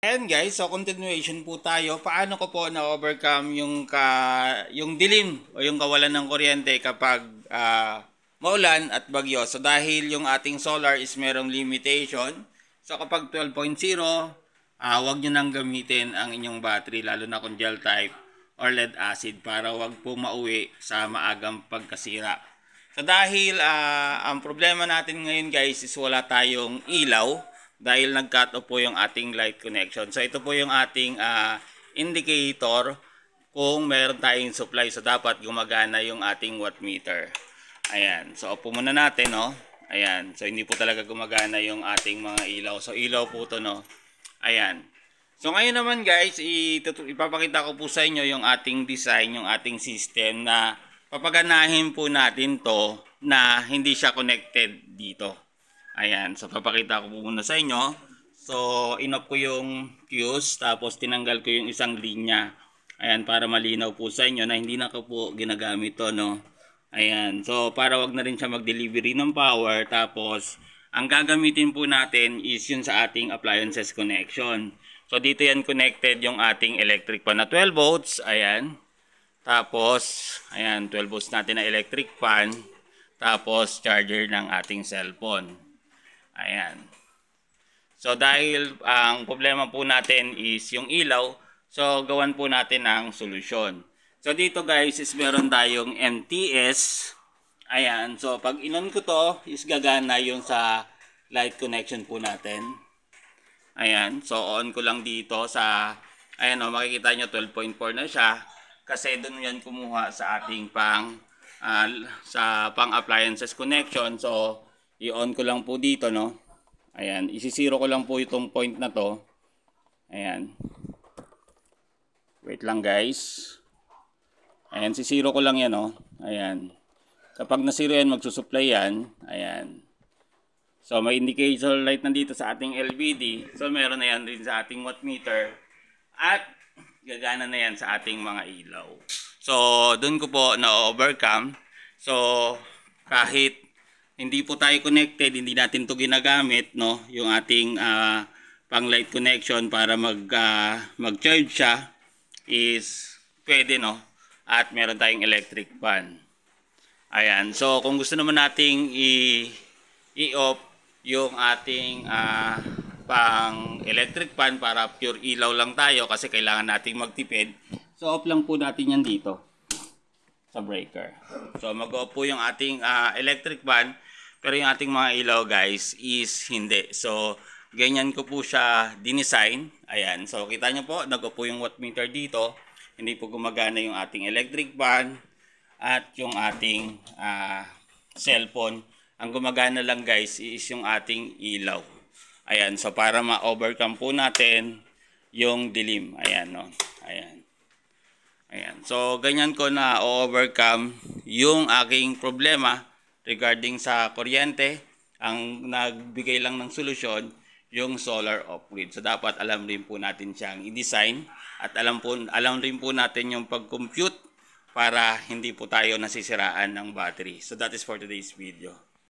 Ayan guys, so continuation po tayo. Paano ko po na-overcome yung dilim o yung kawalan ng kuryente kapag maulan at bagyo. So dahil yung ating solar is merong limitation, so kapag 12.0, wag nyo nang gamitin ang inyong battery, lalo na kung gel type or lead acid, para wag po mauwi sa maagang pagkasira. So dahil ang problema natin ngayon guys is wala tayong ilaw, dahil nag-cut off po yung ating light connection. So ito po yung ating indicator kung meron tayong supply. So dapat gumagana yung ating wattmeter. Ayan. So opo muna natin, no. Ayan. So hindi po talaga gumagana yung ating mga ilaw. So ilaw po to, no. Ayan. So ngayon naman guys, ipapakita ko po sa inyo yung ating design, yung ating system na papaganahin po natin to na hindi siya connected dito. Ayan, so papakita ko muna sa inyo. So, in-off ko yung fuse, tapos tinanggal ko yung isang linya. Ayan, para malinaw po sa inyo na hindi na ko po ginagamit to, no. Ayan, so para wag na rin siya mag-delivery ng power. Tapos, ang gagamitin po natin is yun sa ating appliances connection. So, dito yan connected yung ating electric pan na 12 volts. Ayan. Tapos, ayan, 12 volts natin na electric fan. Tapos, charger ng ating cellphone. Ayan. So dahil ang problema po natin is yung ilaw, so gawan po natin ng solusyon. So dito guys is meron tayong MTS. Ayan. So pag inon ko to is gagana yung sa light connection po natin. Ayan. So on ko lang dito sa, ayan o, makikita nyo 12.4 na siya. Kasi doon yan kumuha sa ating pang appliances connection. So i-on ko lang po dito, no. Ayan, isi-zero ko lang po itong point na to. Ayan. Wait lang guys. Ayan, si-zero ko lang yan, no. Ayan. Kapag na-zero yan, magsusupply yan. Ayan. So may indicator light na dito sa ating LVD. So meron na yan din sa ating wattmeter. At gagana na yan sa ating mga ilaw. So doon ko po na-overcome. So kahit hindi po tayo connected, hindi natin to ginagamit, no, yung ating pang light connection para mag-charge siya is pwede, no, at meron tayong electric fan. Ayan, so kung gusto naman nating i-off yung ating pang electric fan para pure ilaw lang tayo kasi kailangan nating magtipid, so off lang po natin yan dito sa breaker. So mag-off po yung ating electric fan, pero yung ating mga ilaw guys is hindi. So ganyan ko po siya dinesign. Ayan. So kita nyo po, nag-off po yung wattmeter dito. Hindi po gumagana yung ating electric fan at yung ating cellphone. Ang gumagana lang guys is yung ating ilaw. Ayan. So para ma-overcome po natin yung dilim. Ayan, no. Ayan. Ayan. So ganyan ko na overcome yung aking problema regarding sa kuryente. Ang nagbigay lang ng solusyon yung solar off-grid. So dapat alam rin po natin siyang i-design at alam rin po natin yung pag-compute para hindi po tayo nasisiraan ng battery. So that is for today's video.